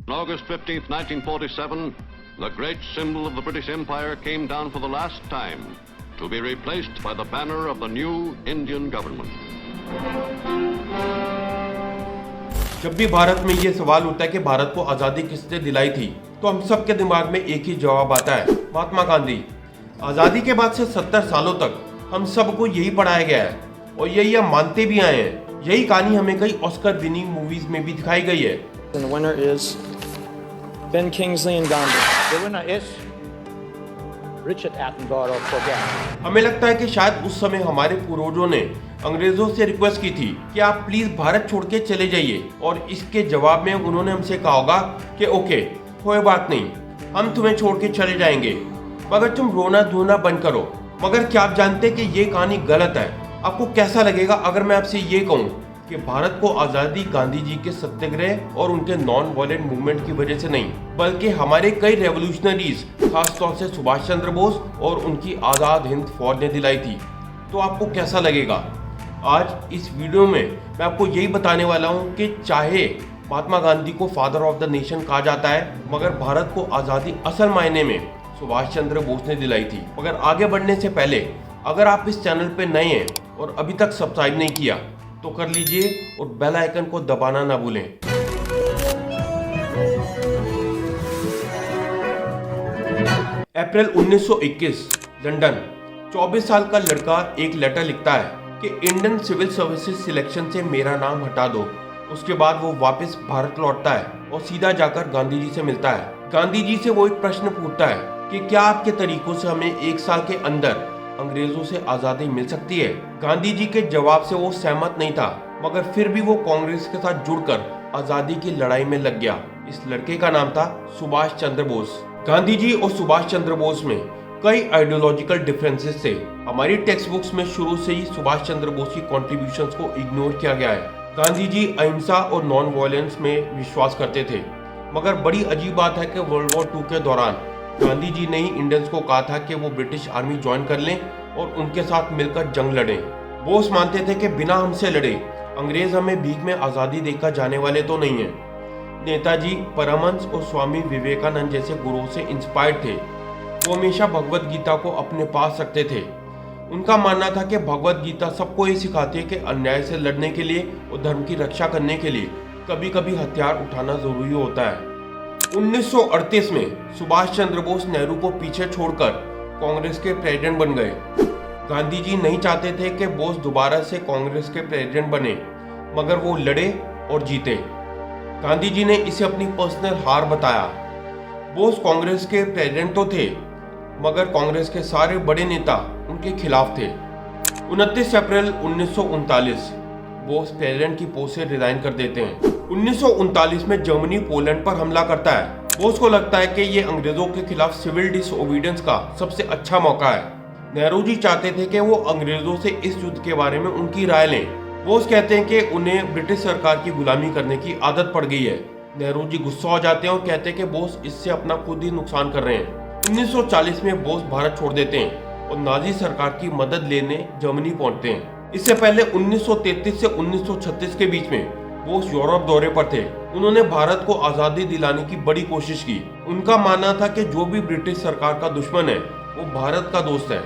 On August 15th, 1947, the great symbol of the British Empire came down for the last time to be replaced by the banner of the new Indian government. जब भी भारत में ये सवाल उठता है कि भारत को आज़ादी किसने दिलाई थी, तो हम सबके दिमाग में एक ही जवाब आता है, महात्मा गांधी। आज़ादी के बाद से 70 सालों तक हम सबको यही पढ़ाया गया है और यही हम मानते भी आए हैं। यही कहानी हमें कई ऑस्कर विनिंग मूवीज में भी दिखाई गई है। And the winner is Ben Kingsley and Gandhi. The winner is Richard Attenborough for Gandhi. हमें लगता है कि शायद उस समय हमारे पूर्वजों ने अंग्रेजों से रिक्वेस्ट की थी कि आप प्लीज भारत छोड़ के चले जाइए, और इसके जवाब में उन्होंने हमसे कहा होगा कि ओके, कोई बात नहीं, हम तुम्हें छोड़ के चले जाएंगे, मगर तुम रोना धोना बंद करो। मगर क्या आप जानते हैं कि ये कहानी गलत है? आपको कैसा लगेगा अगर मैं आपसे ये कहूँ कि भारत को आज़ादी गांधी जी के सत्याग्रह और उनके नॉन वायलेंट मूवमेंट की वजह से नहीं, बल्कि हमारे कई रेवोल्यूशनरीज, खासतौर से सुभाष चंद्र बोस और उनकी आज़ाद हिंद फौज ने दिलाई थी। तो आपको कैसा लगेगा? आज इस वीडियो में मैं आपको यही बताने वाला हूँ कि चाहे महात्मा गांधी को फादर ऑफ द नेशन कहा जाता है, मगर भारत को आज़ादी असल मायने में सुभाष चंद्र बोस ने दिलाई थी। मगर आगे बढ़ने से पहले अगर आप इस चैनल पे नए हैं और अभी तक सब्सक्राइब नहीं किया तो कर लीजिए और बेल आइकन को दबाना ना भूलें। अप्रैल 1921, लंदन। 24 साल का लड़का एक लेटर लिखता है कि इंडियन सिविल सर्विसेज सिलेक्शन से मेरा नाम हटा दो। उसके बाद वो वापस भारत लौटता है और सीधा जाकर गांधी जी से मिलता है। गांधी जी से वो एक प्रश्न पूछता है कि क्या आपके तरीकों से हमें 1 साल के अंदर अंग्रेजों से आजादी मिल सकती है? गांधी जी के जवाब से वो सहमत नहीं था, मगर फिर भी वो कांग्रेस के साथ जुड़कर आजादी की लड़ाई में लग गया। इस लड़के का नाम था सुभाष चंद्र बोस। गांधी जी और सुभाष चंद्र बोस में कई आइडियोलॉजिकल डिफरेंसेस थे। हमारी टेक्स्ट बुक्स में शुरू से ही सुभाष चंद्र बोस की कॉन्ट्रीब्यूशंस को इग्नोर किया गया है। गांधी जी अहिंसा और नॉन वायलेंस में विश्वास करते थे, मगर बड़ी अजीब बात है कि वर्ल्ड वॉर 2 के दौरान गांधी जी ने ही इंडियंस को कहा था कि वो ब्रिटिश आर्मी ज्वाइन कर लें और उनके साथ मिलकर जंग लड़ें। बोस मानते थे कि बिना हमसे लड़े अंग्रेज हमें भीख में आज़ादी देकर जाने वाले तो नहीं हैं। नेताजी, परमहंस और स्वामी विवेकानंद जैसे गुरुओं से इंस्पायर्ड थे। वो हमेशा भगवत गीता को अपने पास रखते थे। उनका मानना था कि भगवत गीता सबको ये सिखाती है कि अन्याय से लड़ने के लिए और धर्म की रक्षा करने के लिए कभी कभी हथियार उठाना जरूरी होता है। 1938 में सुभाष चंद्र बोस नेहरू को पीछे छोड़कर कांग्रेस के प्रेसिडेंट बन गए। गांधी जी नहीं चाहते थे कि बोस दोबारा से कांग्रेस के प्रेसिडेंट बने, मगर वो लड़े और जीते। गांधी जी ने इसे अपनी पर्सनल हार बताया। बोस कांग्रेस के प्रेसिडेंट तो थे, मगर कांग्रेस के सारे बड़े नेता उनके खिलाफ थे। 29 अप्रैल 1939 बोस प्रेसिडेंट की पोस्ट से रिजाइन कर देते हैं। 1939 में जर्मनी पोलैंड पर हमला करता है। बोस को लगता है कि ये अंग्रेजों के खिलाफ सिविल डिसओबीडियंस का सबसे अच्छा मौका है। नेहरू जी चाहते थे कि वो अंग्रेजों से इस युद्ध के बारे में उनकी राय लें। बोस कहते हैं कि उन्हें ब्रिटिश सरकार की गुलामी करने की आदत पड़ गई है। नेहरू जी गुस्सा हो जाते हैं और कहते हैं कि बोस इससे अपना खुद ही नुकसान कर रहे हैं। 1940 में बोस भारत छोड़ देते हैं और नाजी सरकार की मदद लेने जर्मनी पहुंचते हैं। इससे पहले 1933 से 1936 के बीच में बोस यूरोप दौरे पर थे। उन्होंने भारत को आजादी दिलाने की बड़ी कोशिश की। उनका मानना था कि जो भी ब्रिटिश सरकार का दुश्मन है वो भारत का दोस्त है,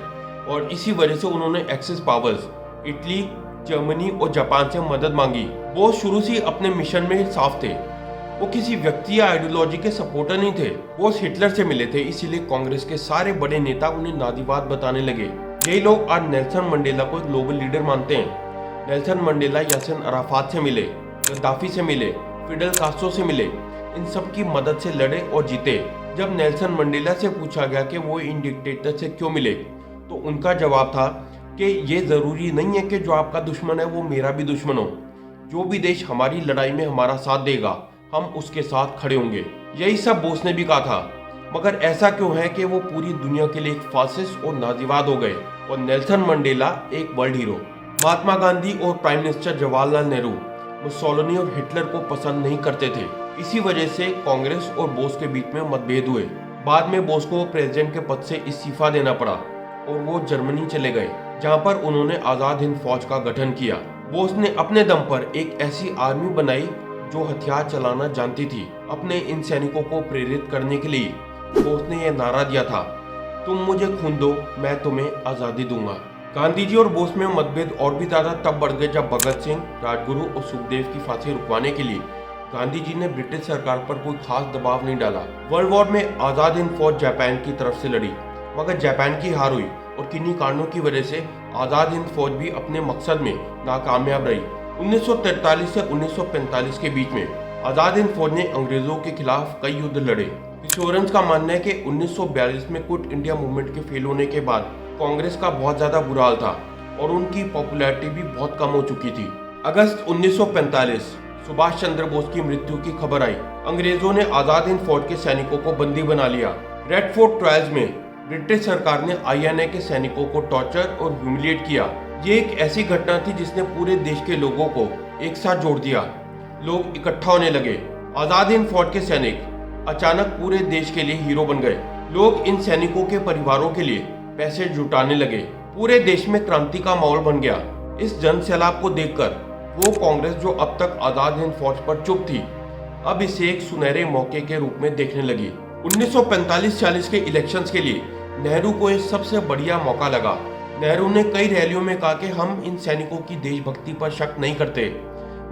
और इसी वजह से उन्होंने एक्सिस पावर्स इटली, जर्मनी और जापान से मदद मांगी। बोस शुरू से अपने मिशन में साफ थे। वो किसी व्यक्ति या आइडियोलॉजी के सपोर्टर नहीं थे। बोस हिटलर से मिले थे, इसीलिए कांग्रेस के सारे बड़े नेता उन्हें नाजीवाद बताने लगे। यही लोग आज नेल्सन मंडेला को एक ग्लोबल लीडर मानते हैं। नेल्सन मंडेला यासिर अराफात से मिले, गद्दाफी से मिले, फिडेल कास्ट्रो से मिले। इन सब की मदद से लड़े और जीते। जब नेल्सन मंडेला से पूछा गया कि वो इन डिक्टेटर से क्यों मिले, तो उनका जवाब था कि ये जरूरी नहीं है कि जो आपका दुश्मन है वो मेरा भी दुश्मन हो। जो भी देश हमारी लड़ाई में हमारा साथ देगा, हम उसके साथ खड़े होंगे। यही सब बोस ने भी कहा था। मगर ऐसा क्यों है कि वो पूरी दुनिया के लिए एक फासिस्ट और नाजीवाद हो गए और नेल्सन मंडेला एक वर्ल्ड हीरो? महात्मा गांधी और prime minister Jawaharlal Nehru Mussolini और हिटलर को पसंद नहीं करते थे। इसी वजह से कांग्रेस और बोस के बीच में मतभेद हुए। बाद में बोस को प्रेसिडेंट के पद से इस्तीफा देना पड़ा और वो जर्मनी चले गए, जहां पर उन्होंने आजाद हिंद फौज का गठन किया। बोस ने अपने दम पर एक ऐसी आर्मी बनाई जो हथियार चलाना जानती थी। अपने इन सैनिकों को प्रेरित करने के लिए बोस ने यह नारा दिया था, तुम मुझे खून दो, मैं तुम्हें आज़ादी दूंगा। गांधी जी और बोस में मतभेद और भी ज्यादा तब बढ़ गए जब भगत सिंह, राजगुरु और सुखदेव की फांसी रुकवाने के लिए गांधी जी ने ब्रिटिश सरकार पर कोई खास दबाव नहीं डाला। वर्ल्ड वॉर में आज़ाद हिंद फौज जापान की तरफ से लड़ी, मगर जापान की हार हुई और किन्हीं कारणों की वजह से आज़ाद हिंद फौज भी अपने मकसद में नाकामयाब रही। 1943 से 1945 के बीच में आज़ाद हिंद फौज ने अंग्रेजों के खिलाफ कई युद्ध लड़े। हिस्टोरियंस का मानना है कि 1942 में क्विट इंडिया मूवमेंट के फेल होने के बाद कांग्रेस का बहुत ज्यादा बुरा हाल था और उनकी पॉपुलैरिटी भी बहुत कम हो चुकी थी। अगस्त 1945 सुभाष चंद्र बोस की मृत्यु की खबर आई। अंग्रेजों ने आज़ाद हिंद फौज के सैनिकों को बंदी बना लिया। रेड फोर्ट ट्रायल्स में ब्रिटिश सरकार ने INA के सैनिकों को टॉर्चर और ह्यूमिलिएट किया। ये एक ऐसी घटना थी जिसने पूरे देश के लोगों को एक साथ जोड़ दिया। लोग इकट्ठा होने लगे। आज़ाद हिंद फौज के सैनिक अचानक पूरे देश के लिए हीरो बन गए। लोग इन सैनिकों के परिवारों के लिए पैसे जुटाने लगे। पूरे देश में क्रांति का माहौल बन गया। इस जन सैलाब को देखकर वो कांग्रेस जो अब तक आज़ाद हिंद फौज पर चुप थी, अब इसे एक सुनहरे मौके के रूप में देखने लगी। 1945-40 के इलेक्शंस के लिए नेहरू को यह सबसे बढ़िया मौका लगा। नेहरू ने कई रैलियों में कहा कि हम इन सैनिकों की देशभक्ति पर शक नहीं करते,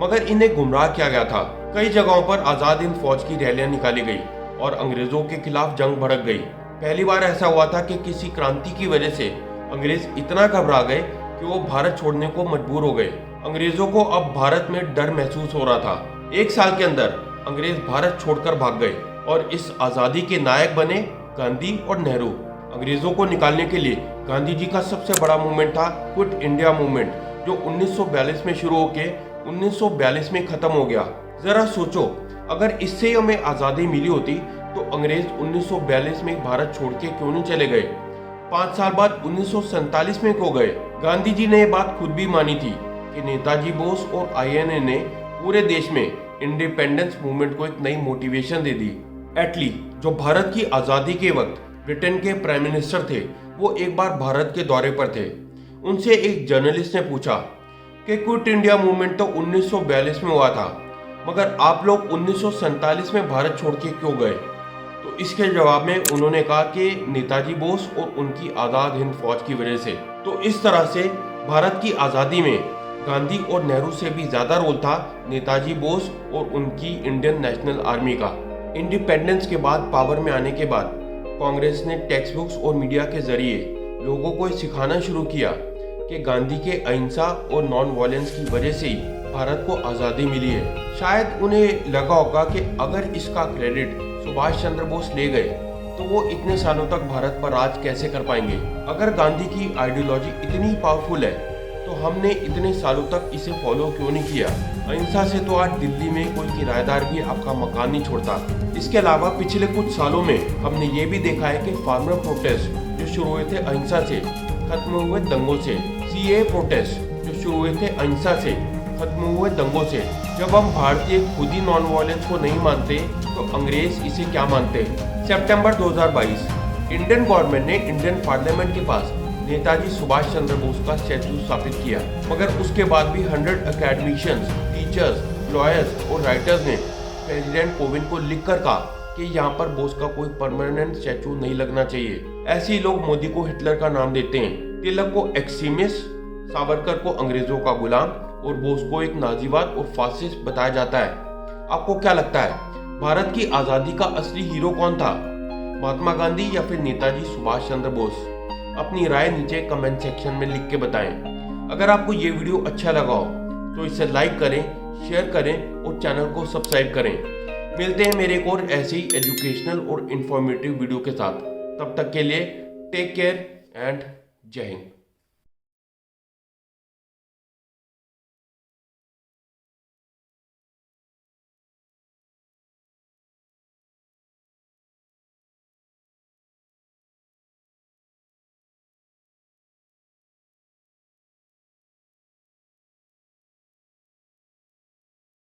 मगर इन्हें गुमराह किया गया था। कई जगहों पर आज़ाद हिंद फौज की रैलियां निकाली गई और अंग्रेजों के खिलाफ जंग भड़क गई। पहली बार ऐसा हुआ था कि किसी क्रांति की वजह से अंग्रेज इतना घबरा गए कि वो भारत छोड़ने को मजबूर हो गए। अंग्रेजों को अब भारत में डर महसूस हो रहा था। एक साल के अंदर अंग्रेज भारत छोड़कर भाग गए और इस आज़ादी के नायक बने गांधी और नेहरू। अंग्रेजों को निकालने के लिए गांधी जी का सबसे बड़ा मूवमेंट था क्विट इंडिया मूवमेंट, जो 1942 में शुरू होकर 1942 में खत्म हो गया। जरा सोचो, अगर इससे हमें आज़ादी मिली होती तो अंग्रेज 1942 में भारत छोड़ के क्यों नहीं चले गए? 5 साल बाद 1947 में क्यों गए? गांधी जी ने यह बात खुद भी मानी थी कि नेताजी बोस और INA ने पूरे देश में इंडिपेंडेंस मूवमेंट को एक नई मोटिवेशन दे दी। एटली, जो भारत की आज़ादी के वक्त ब्रिटेन के प्राइम मिनिस्टर थे, वो एक बार भारत के दौरे पर थे। उनसे एक जर्नलिस्ट ने पूछा कि क्विट इंडिया मूवमेंट तो 1942 में हुआ था, मगर आप लोग 1947 में भारत छोड़ के क्यों गए? तो इसके जवाब में उन्होंने कहा कि नेताजी बोस और उनकी आज़ाद हिंद फौज की वजह से। तो इस तरह से भारत की आज़ादी में गांधी और नेहरू से भी ज़्यादा रोल था नेताजी बोस और उनकी इंडियन नेशनल आर्मी का। इंडिपेंडेंस के बाद पावर में आने के बाद कांग्रेस ने टेक्स्ट बुक्स और मीडिया के जरिए लोगों को सिखाना शुरू किया कि गांधी के अहिंसा और नॉन वायलेंस की वजह से ही भारत को आज़ादी मिली है। शायद उन्हें लगा होगा कि अगर इसका क्रेडिट सुभाष चंद्र बोस ले गए तो वो इतने सालों तक भारत पर राज कैसे कर पाएंगे। अगर गांधी की आइडियोलॉजी इतनी पावरफुल है तो हमने इतने सालों तक इसे फॉलो क्यों नहीं किया? अहिंसा से तो आज दिल्ली में कोई किराएदार भी आपका मकान नहीं छोड़ता। इसके अलावा पिछले कुछ सालों में हमने ये भी देखा है कि फार्मर प्रोटेस्ट जो शुरू हुए थे अहिंसा से, खत्म हुए दंगों से। CAA प्रोटेस्ट जो शुरू हुए थे अहिंसा से, खत्म हुए दंगों से। जब हम भारतीय खुद ही नॉन वायलेंस को नहीं मानते तो अंग्रेज इसे क्या मानते? सितंबर 2022 इंडियन गवर्नमेंट ने इंडियन पार्लियामेंट के पास नेताजी सुभाष चंद्र बोस का स्टैचू स्थापित किया, मगर उसके बाद भी 100 अकेडमिशियंस, टीचर्स, लॉयर्स और राइटर्स ने प्रेसिडेंट कोविंद को लिखकर कहा कि यहाँ पर बोस का कोई परमानेंट स्टैचू नहीं लगना चाहिए। ऐसे ही लोग मोदी को हिटलर का नाम देते हैं, तिलक को एक्सट्रीमिस्ट, सावरकर को अंग्रेजों का गुलाम और बोस को एक नाजीवाद और फासिस्ट बताया जाता है। आपको क्या लगता है, भारत की आज़ादी का असली हीरो कौन था? महात्मा गांधी या फिर नेताजी सुभाष चंद्र बोस? अपनी राय नीचे कमेंट सेक्शन में लिख के बताएं। अगर आपको ये वीडियो अच्छा लगा हो तो इसे लाइक करें, शेयर करें और चैनल को सब्सक्राइब करें। मिलते हैं मेरे एक और ऐसे ही एजुकेशनल और इंफॉर्मेटिव वीडियो के साथ। तब तक के लिए टेक केयर एंड जय हिंद।